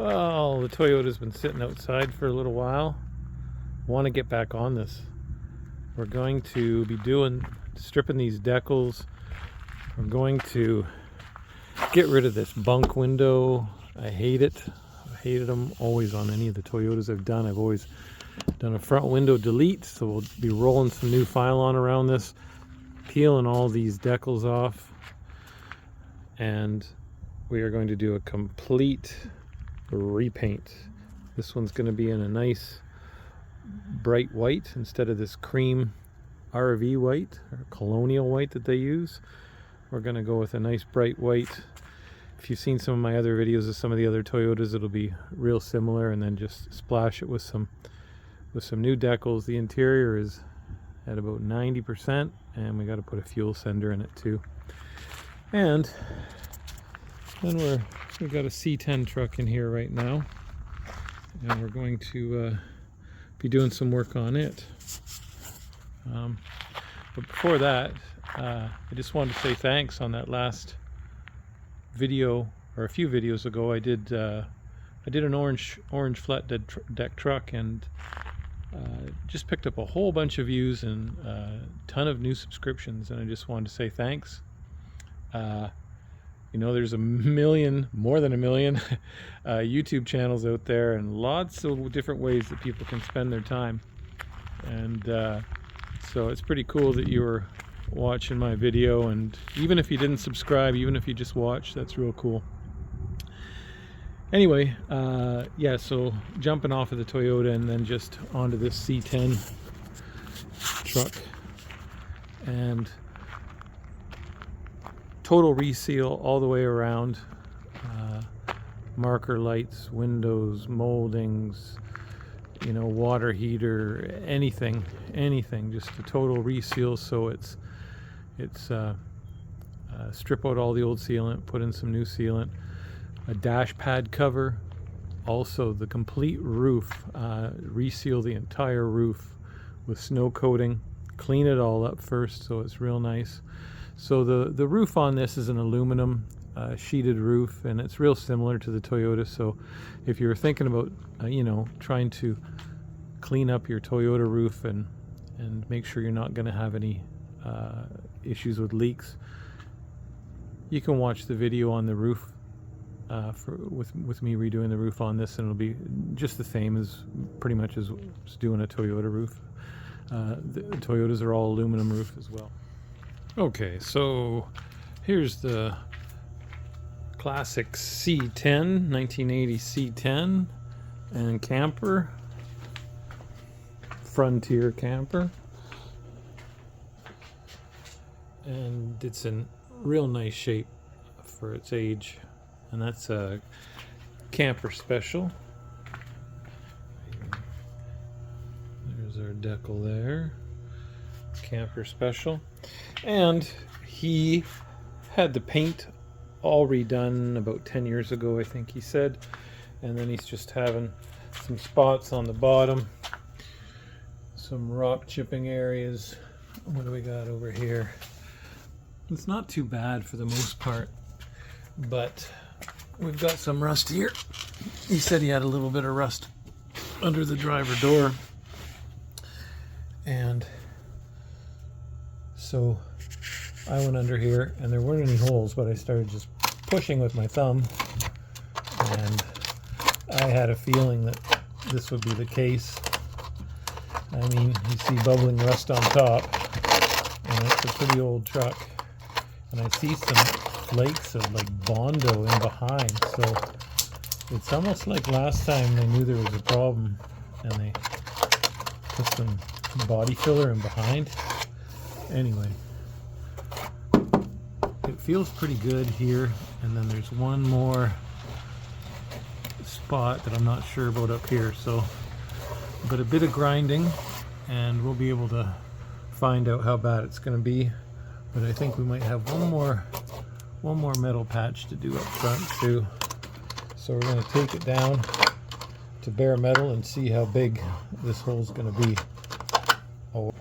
Well, the Toyota's been sitting outside for a little while. Want to get back on this. We're going to be stripping these decals. We're going to get rid of this bunk window. I hate it. I hated them always on any of the Toyotas I've done. I've always done a front window delete, so we'll be rolling some new Phylon around this, peeling all these decals off, and we are going to do a complete repaint. This one's going to be in a nice bright white instead of this cream RV white or colonial white that they use. We're going to go with a nice bright white. If you've seen some of my other videos of some of the other Toyotas, it'll be real similar, and then just splash it with some new decals. The interior is at about 90%, and we got to put a fuel sender in it too. And then we've got a C-10 truck in here right now, and we're going to be doing some work on it. But before that, I just wanted to say thanks. On that last video, or a few videos ago, I did an orange flat deck truck, and just picked up a whole bunch of views and a ton of new subscriptions, and I just wanted to say thanks. You know, there's more than a million YouTube channels out there, and lots of different ways that people can spend their time. And so it's pretty cool that you were watching my video, and even if you didn't subscribe, even if you just watched, that's real cool. Anyway, yeah, so jumping off of the Toyota and then just onto this C-10 truck, and total reseal all the way around, marker lights, windows, moldings, you know, water heater, anything, just a total reseal. So it's strip out all the old sealant, put in some new sealant, a dash pad cover, also the complete roof, reseal the entire roof with snow coating, clean it all up first so it's real nice. So the roof on this is an aluminum sheeted roof, and it's real similar to the Toyota. So if you're thinking about you know, trying to clean up your Toyota roof and make sure you're not going to have any issues with leaks, you can watch the video on the roof with me redoing the roof on this, and it'll be just the same as pretty much as doing a Toyota roof. The Toyotas are all aluminum roof as well. Okay, so here's the classic C-10, 1980 C-10 and camper, Frontier camper, and it's in real nice shape for its age, and that's a camper special. There's our decal there, camper special. And he had the paint all redone about 10 years ago, I think he said, and then he's just having some spots on the bottom, some rock chipping areas. What do we got over here? It's not too bad for the most part, but we've got some rust here. He said he had a little bit of rust under the driver door, and so I went under here, and there weren't any holes, but I started just pushing with my thumb, and I had a feeling that this would be the case. I mean, you see bubbling rust on top, and it's a pretty old truck, and I see some flakes of like Bondo in behind, so it's almost like last time they knew there was a problem and they put some body filler in behind. Anyway, it feels pretty good here, and then there's one more spot that I'm not sure about up here, so but a bit of grinding and we'll be able to find out how bad it's going to be. But I think we might have one more metal patch to do up front too, so we're going to take it down to bare metal and see how big this hole is going to be. Oh.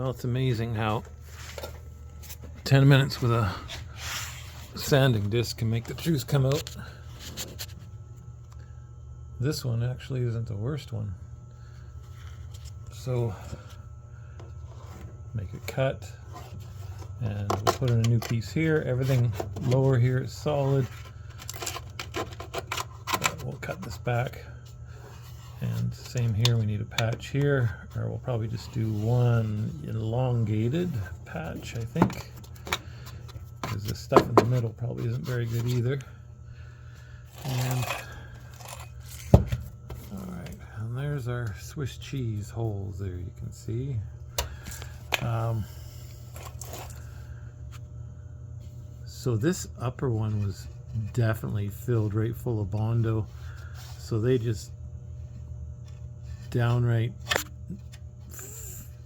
Well, it's amazing how 10 minutes with a sanding disc can make the juice come out. This one actually isn't the worst one. So make a cut, and we'll put in a new piece here. Everything lower here is solid. We'll cut this back, and same here, we need a patch here, or we'll probably just do one elongated patch, I think, because the stuff in the middle probably isn't very good either. And alright, and there's our Swiss cheese holes there, you can see. So this upper one was definitely filled right full of Bondo, so they just downright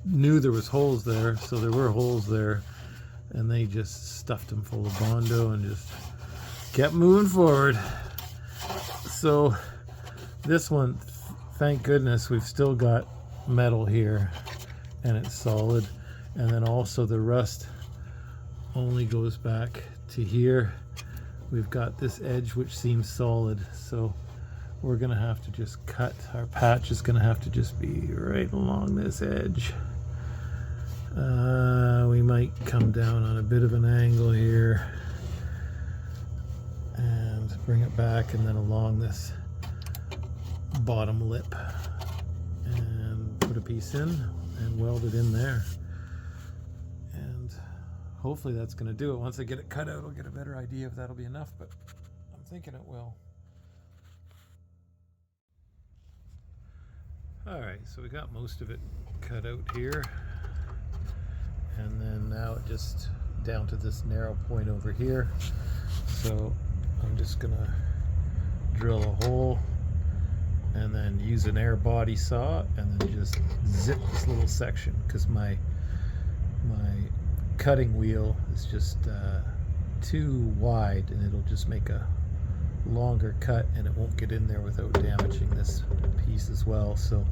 knew there was holes there, so there were holes there, and they just stuffed them full of Bondo and just kept moving forward. So this one, thank goodness, we've still got metal here and it's solid, and then also the rust only goes back to here. We've got this edge which seems solid, so we're gonna have to just cut. Our patch is gonna have to just be right along this edge. We might come down on a bit of an angle here and bring it back, and then along this bottom lip, and put a piece in and weld it in there. And hopefully that's going to do it. Once I get it cut out, I'll get a better idea if that'll be enough, but I'm thinking it will. Alright, so we got most of it cut out here, and then now it just down to this narrow point over here. So I'm just gonna drill a hole and then use an air body saw and then just zip this little section, because my cutting wheel is just too wide, and it'll just make a longer cut and it won't get in there without damaging this piece as well. So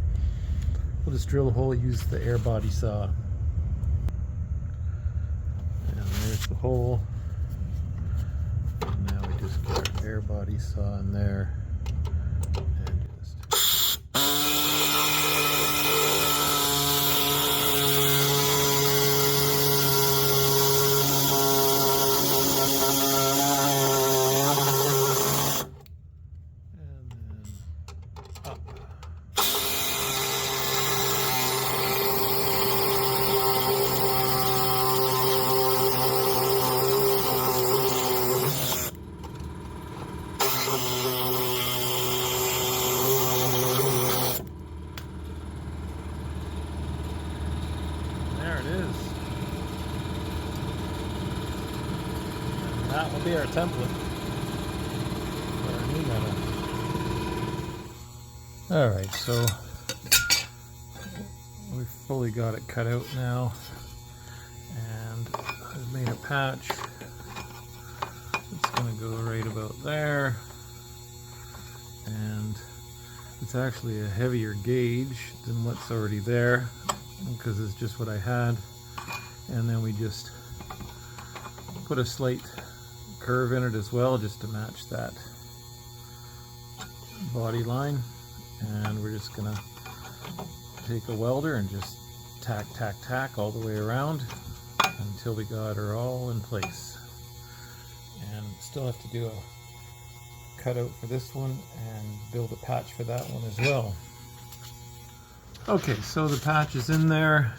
we'll just drill a hole, use the air body saw, and there's the hole. And now we just get our air body saw in there and just that will be our template for our new metal. Alright, so we've fully got it cut out now, and I've made a patch. It's going to go right about there, and it's actually a heavier gauge than what's already there, because it's just what I had. And then we just put a slight curve in it as well, just to match that body line. And we're just gonna take a welder and just tack all the way around until we got her all in place. And still have to do a cutout for this one and build a patch for that one as well. Okay, so the patch is in there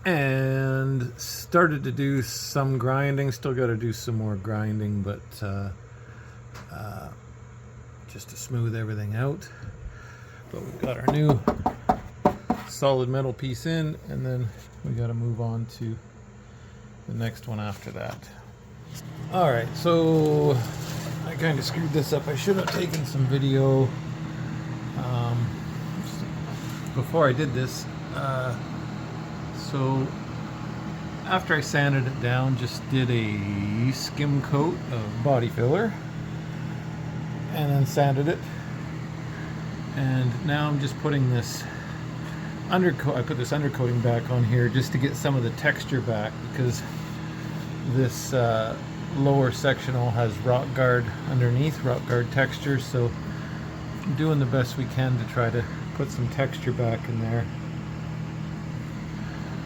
and started to do some grinding. Still got to do some more grinding, but just to smooth everything out. But we've got our new solid metal piece in, and then we got to move on to the next one after that. Alright, so I kind of screwed this up. I should have taken some video before I did this. So after I sanded it down, just did a skim coat of body filler and then sanded it. And now I'm just putting this I put this undercoating back on here just to get some of the texture back, because this lower section all has rock guard underneath, rock guard texture, so I'm doing the best we can to try to put some texture back in there.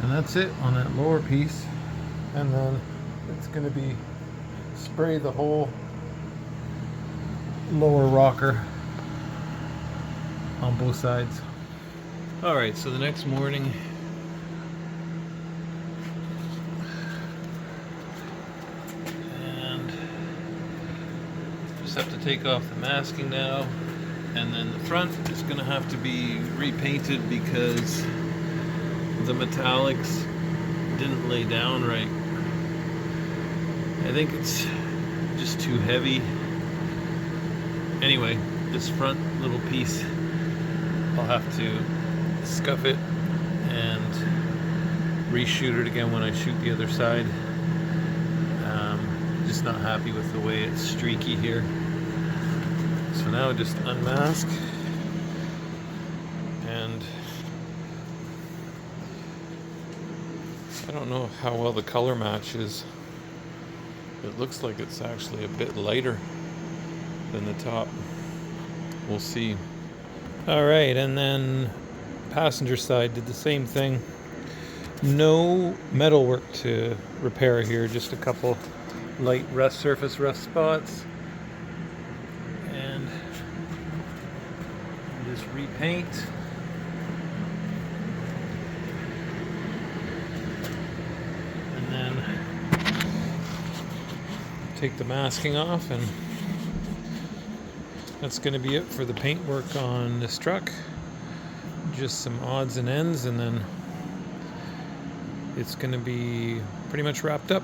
And that's it on that lower piece. And then it's going to be spray the whole lower rocker on both sides. Alright, so the next morning, and just have to take off the masking now, and then the front is going to have to be repainted because the metallics didn't lay down right. I think it's just too heavy. Anyway, this front little piece, I'll have to scuff it and reshoot it again when I shoot the other side. Just not happy with the way it's streaky here. So now just unmask, and I don't know how well the color matches. It looks like it's actually a bit lighter than the top. We'll see. Alright, and then passenger side did the same thing. No metal work to repair here, just a couple light surface rust spots. And just repaint. And then take the masking off, and that's going to be it for the paint work on this truck. Just some odds and ends, and then it's going to be pretty much wrapped up.